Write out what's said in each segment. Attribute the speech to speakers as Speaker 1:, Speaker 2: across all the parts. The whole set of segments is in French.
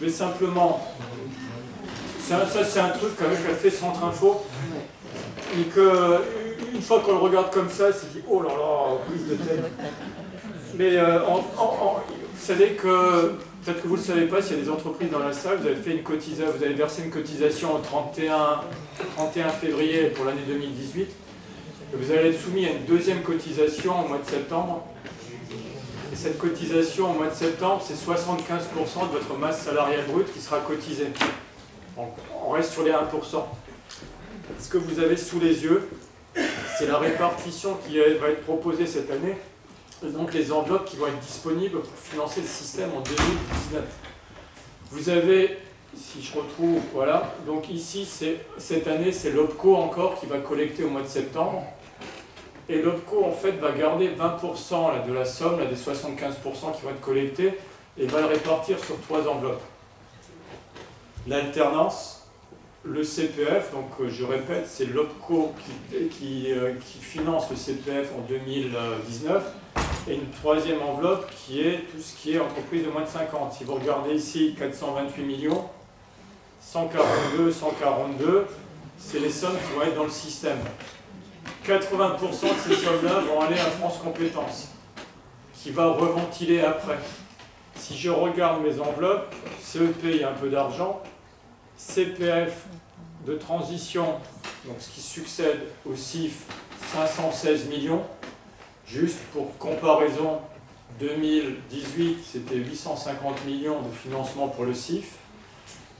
Speaker 1: vais simplement... Ça, c'est un truc qu'a fait Centre Info. Et qu'une fois qu'on le regarde comme ça, c'est dit, oh là là, prise de tête. Mais vous savez que, peut-être que vous ne le savez pas, s'il y a des entreprises dans la salle, vous avez versé une cotisation au 31 février pour l'année 2018. Et vous allez être soumis à une deuxième cotisation au mois de septembre. Et cette cotisation au mois de septembre, c'est 75% de votre masse salariale brute qui sera cotisée. Donc, on reste sur les 1%. Ce que vous avez sous les yeux, c'est la répartition qui va être proposée cette année, et donc les enveloppes qui vont être disponibles pour financer le système en 2019. Vous avez, si je retrouve, voilà, donc ici, cette année, c'est l'OPCO encore qui va collecter au mois de septembre, et l'OPCO, en fait, va garder 20% là, de la somme, là, des 75% qui vont être collectés, et va le répartir sur 3 enveloppes. L'alternance, le CPF, donc je répète, c'est l'OPCO qui finance le CPF en 2019, et une troisième enveloppe qui est tout ce qui est entreprise de moins de 50. Si vous regardez ici, 428 millions, 142, 142, c'est les sommes qui vont être dans le système. 80% de ces sommes-là vont aller à France Compétences, qui va reventiler après. Si je regarde mes enveloppes, CEP, il y a un peu d'argent, CPF de transition, donc ce qui succède au CIF, 516 millions. Juste pour comparaison, 2018, c'était 850 millions de financement pour le CIF.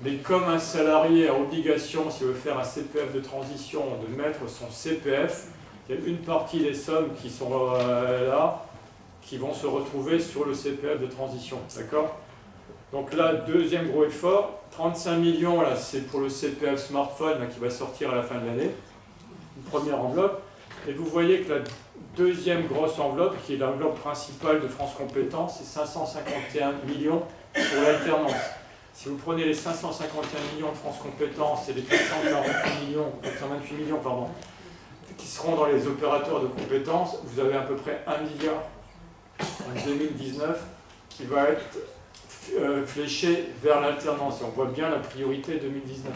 Speaker 1: Mais comme un salarié a obligation, s'il veut faire un CPF de transition, de mettre son CPF, il y a une partie des sommes qui sont là, qui vont se retrouver sur le CPF de transition. D'accord ? Donc là, deuxième gros effort, 35 millions, là, c'est pour le CPF smartphone là, qui va sortir à la fin de l'année. Une première enveloppe. Et vous voyez que la deuxième grosse enveloppe, qui est l'enveloppe principale de France Compétences, c'est 551 millions pour l'alternance. Si vous prenez les 551 millions de France Compétences et les 428 millions, qui seront dans les opérateurs de compétences, vous avez à peu près 1 milliard en 2019 qui va être fléché vers l'alternance. Et on voit bien la priorité 2019.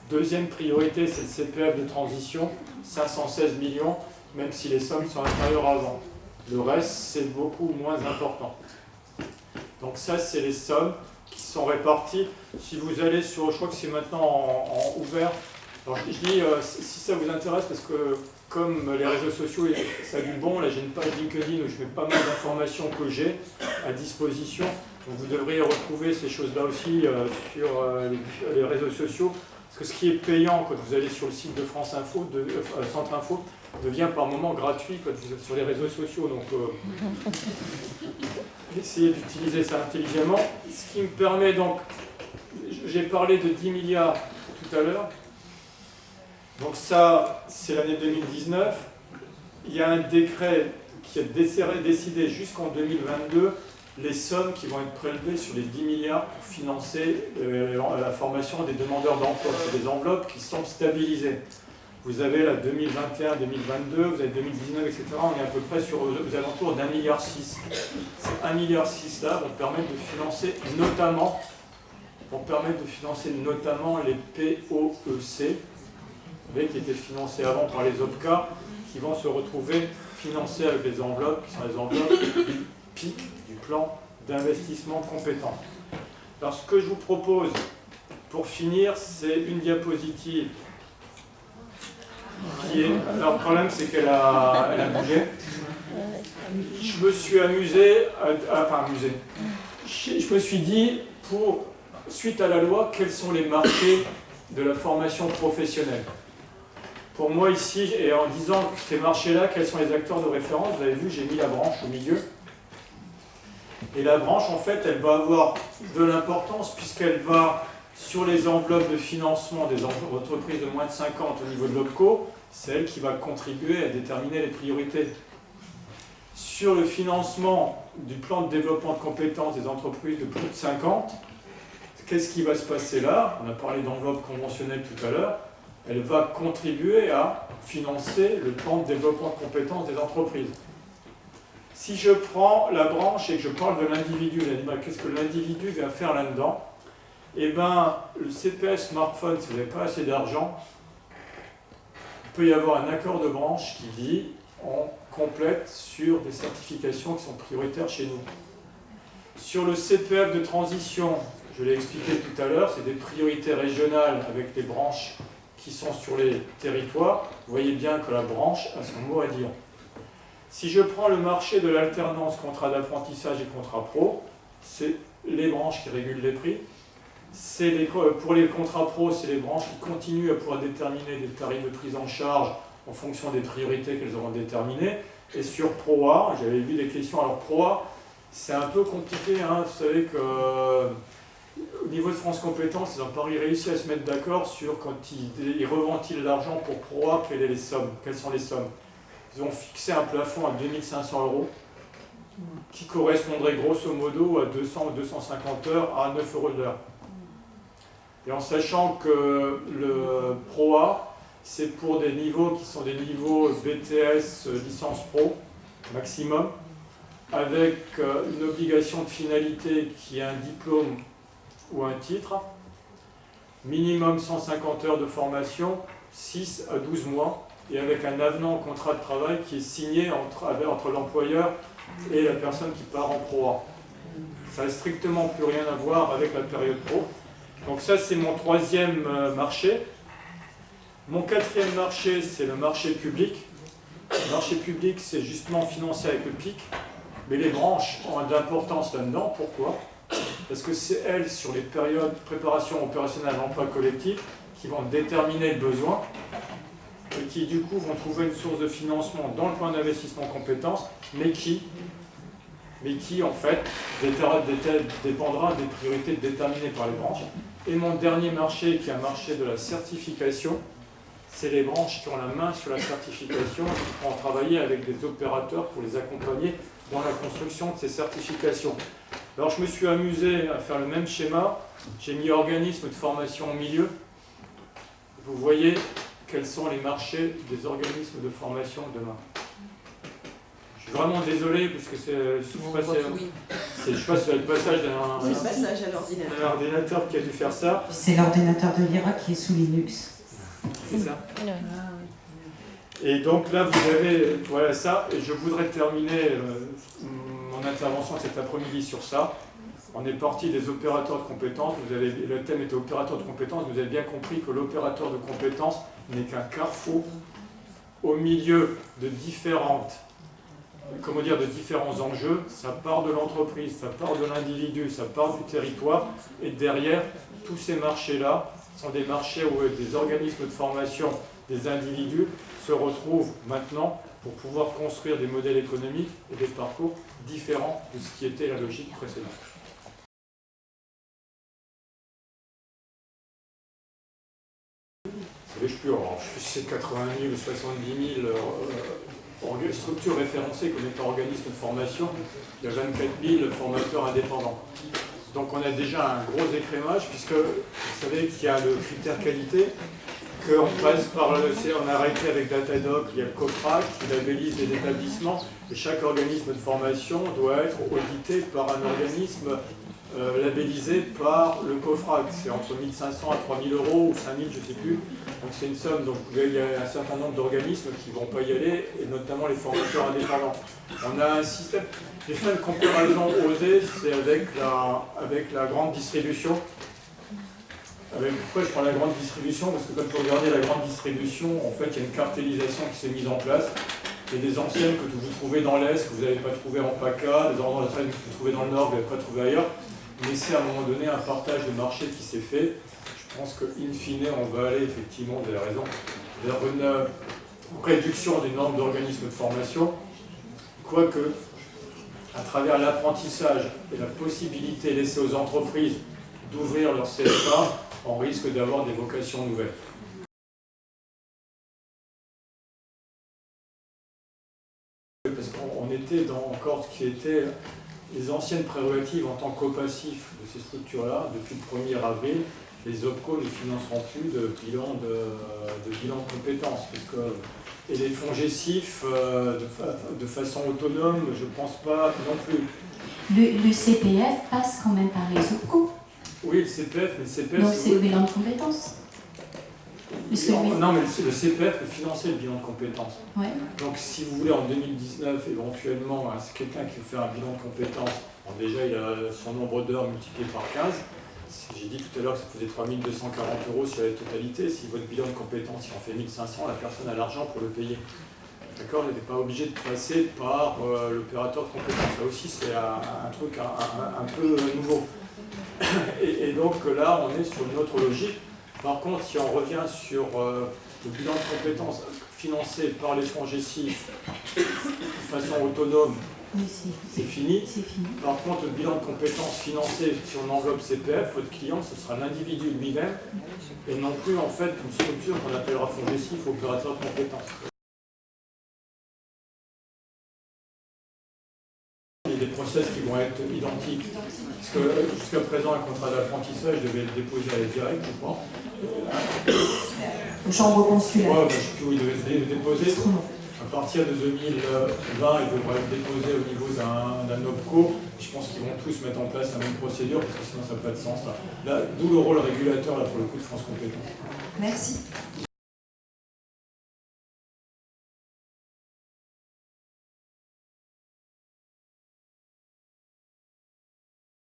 Speaker 1: Deuxième priorité, c'est le CPF de transition, 516 millions, même si les sommes sont inférieures à avant. Le reste, c'est beaucoup moins important. Donc ça, c'est les sommes qui sont réparties. Si vous allez sur, je crois que c'est maintenant en ouvert, alors je dis, si ça vous intéresse, parce que comme les réseaux sociaux, ça a du bon, là j'ai une page LinkedIn où je mets pas mal d'informations que j'ai à disposition. Donc vous devriez retrouver ces choses-là aussi sur les réseaux sociaux. Parce que ce qui est payant quand vous allez sur le site de France Info, Centre Info, devient par moment gratuit quand vous êtes sur les réseaux sociaux. Donc essayez d'utiliser ça intelligemment. Ce qui me permet donc, j'ai parlé de 10 milliards tout à l'heure. Donc ça, c'est l'année 2019. Il y a un décret qui a décidé jusqu'en 2022 les sommes qui vont être prélevées sur les 10 milliards pour financer la formation des demandeurs d'emploi. C'est des enveloppes qui sont stabilisées. Vous avez la 2021, 2022, vous avez 2019, etc. On est à peu près aux alentours d'1,6 milliard. Ces 1,6 milliard là vont permettre de financer notamment les POEC, qui étaient financés avant par les OPCA, qui vont se retrouver financés avec les enveloppes, qui sont les enveloppes du PIC, du plan d'investissement compétent. Alors ce que je vous propose pour finir, c'est une diapositive qui est... Alors le problème c'est qu'elle a bougé. Je me suis amusé, je me suis dit, suite à la loi, quels sont les marchés de la formation professionnelle. Pour moi ici, et en disant ces marchés-là, quels sont les acteurs de référence, vous avez vu, j'ai mis la branche au milieu. Et la branche, en fait, elle va avoir de l'importance puisqu'elle va, sur les enveloppes de financement des entreprises de moins de 50 au niveau de l'OPCO, c'est elle qui va contribuer à déterminer les priorités. Sur le financement du plan de développement de compétences des entreprises de plus de 50, qu'est-ce qui va se passer là? On a parlé d'enveloppe conventionnelle tout à l'heure. Elle va contribuer à financer le plan de développement de compétences des entreprises. Si je prends la branche et que je parle de l'individu, qu'est-ce que l'individu vient faire là-dedans? Eh bien, le CPF smartphone, si vous n'avez pas assez d'argent, il peut y avoir un accord de branche qui dit on complète sur des certifications qui sont prioritaires chez nous. Sur le CPF de transition, je l'ai expliqué tout à l'heure, c'est des priorités régionales avec des branches qui sont sur les territoires. Vous voyez bien que la branche a son mot à dire. Si je prends le marché de l'alternance, contrat d'apprentissage et contrat pro, c'est les branches qui régulent les prix. Pour les contrats pro, c'est les branches qui continuent à pouvoir déterminer des tarifs de prise en charge en fonction des priorités qu'elles auront déterminées. Et sur ProA, j'avais vu des questions. Alors ProA, c'est un peu compliqué. Hein. Vous savez qu'au niveau de France Compétences, ils n'ont pas réussi à se mettre d'accord sur quand ils reventilent l'argent pour ProA, quelles sont les sommes. Ils ont fixé un plafond à 2500 €, qui correspondrait grosso modo à 200 ou 250 heures à 9 € de l'heure. Et en sachant que le ProA, c'est pour des niveaux qui sont des niveaux BTS licence pro maximum, avec une obligation de finalité qui est un diplôme ou un titre, minimum 150 heures de formation, 6 à 12 mois, et avec un avenant au contrat de travail qui est signé entre l'employeur et la personne qui part en ProA. Ça n'a strictement plus rien à voir avec la période pro. Donc ça, c'est mon troisième marché. Mon quatrième marché, c'est le marché public. Le marché public, c'est justement financé avec le PIC, mais les branches ont de l'importance là-dedans. Pourquoi? Parce que c'est elles, sur les périodes préparation opérationnelle à l'emploi collectif, qui vont déterminer le besoin et qui, du coup, vont trouver une source de financement dans le plan d'investissement compétences, mais qui en fait, dépendra des priorités déterminées par les branches. Et mon dernier marché, qui est un marché de la certification, c'est les branches qui ont la main sur la certification et qui vont travailler avec des opérateurs pour les accompagner dans la construction de ces certifications. Alors je me suis amusé à faire le même schéma. J'ai mis organismes de formation au milieu. Vous voyez quels sont les marchés des organismes de formation demain. Je suis vraiment désolé parce que je sais pas si c'est le passage d'un ordinateur qui a dû faire ça.
Speaker 2: C'est l'ordinateur de l'IRA qui est sous Linux.
Speaker 1: C'est ça. Et donc là, vous avez voilà ça. Et je voudrais terminer mon intervention de cet après-midi sur ça. On est parti des opérateurs de compétences. Le thème était opérateur de compétences. Vous avez bien compris que l'opérateur de compétences n'est qu'un carrefour au milieu de différents enjeux. Ça part de l'entreprise, ça part de l'individu, ça part du territoire. Et derrière, tous ces marchés-là sont des marchés où des organismes de formation, des individus se retrouvent maintenant pour pouvoir construire des modèles économiques et des parcours différents de ce qui était la logique précédente. Je ne sais plus si c'est 80 000 ou 70 000 structures référencées comme étant organismes de formation. Il y a 24 000 formateurs indépendants. Donc on a déjà un gros écrémage, puisque vous savez qu'il y a le critère qualité, qu'on passe par on a arrêté avec Datadoc, il y a le COFRAC qui labellise les établissements, et chaque organisme de formation doit être audité par un organisme labellisé par le COFRAC. C'est entre 1 500 à 3 000 € ou 5 000, je ne sais plus. Donc c'est une somme. Donc il y a un certain nombre d'organismes qui ne vont pas y aller, et notamment les formateurs indépendants. On a un système. J'ai fait une comparaison osée, c'est avec la grande distribution. Pourquoi je prends la grande distribution? Parce que quand vous regardez la grande distribution, en fait, il y a une cartélisation qui s'est mise en place. Il y a des anciennes que vous trouvez dans l'Est, que vous n'avez pas trouvé en PACA, des endroits que vous trouvez dans le Nord, que vous n'avez pas trouvé ailleurs. Mais c'est à un moment donné un partage de marché qui s'est fait. Je pense qu'in fine, on va aller effectivement vers une réduction des normes d'organismes de formation. Quoique, à travers l'apprentissage et la possibilité laissée aux entreprises d'ouvrir leur CFA, on risque d'avoir des vocations nouvelles. Parce qu'on était dans encore ce qui était les anciennes prérogatives en tant qu'opassif de ces structures-là. Depuis le 1er avril, les OPCO ne financeront plus de bilan de compétences, puisque Et les fonds GESIF, de façon autonome, je ne pense pas non plus.
Speaker 3: Le CPF passe quand même par les OPCO.
Speaker 1: Oui, le CPF, mais le CPF...
Speaker 3: Donc c'est le bilan de compétences.
Speaker 1: Non, mais le CPF peut financer le bilan de compétences.
Speaker 3: Ouais.
Speaker 1: Donc si vous voulez, en 2019, éventuellement, c'est quelqu'un qui veut faire un bilan de compétences. Bon, déjà, il a son nombre d'heures multiplié par 15. J'ai dit tout à l'heure que ça faisait 3 240 € sur la totalité. Si votre bilan de compétences il en fait 1 500, la personne a l'argent pour le payer. D'accord, elle n'est pas obligée de passer par l'opérateur de compétences. Là aussi, c'est un truc un peu nouveau. Et donc là, on est sur une autre logique. Par contre, si on revient sur le bilan de compétences financé par les fonds GESIF de façon autonome,
Speaker 3: Oui,
Speaker 1: c'est fini.
Speaker 3: C'est fini.
Speaker 1: Par contre, le bilan de compétences financé sur une enveloppe CPF, votre client, ce sera l'individu lui-même et non plus en fait une structure qu'on appellera fonds GESIF ou opérateur de compétences. Il y a des process qui vont être identiques. Parce que jusqu'à présent, un contrat d'apprentissage devait être déposé à la directe, je crois.
Speaker 3: Aux chambres consulaires.
Speaker 1: Ouais, je ne sais plus où il devait être déposé. À partir de 2020, il devrait être déposé au niveau d'un OPCO. Je pense qu'ils vont tous mettre en place la même procédure, parce que sinon ça n'a pas de sens. Là, d'où le rôle régulateur là, pour le coup de France Compétences.
Speaker 3: Merci.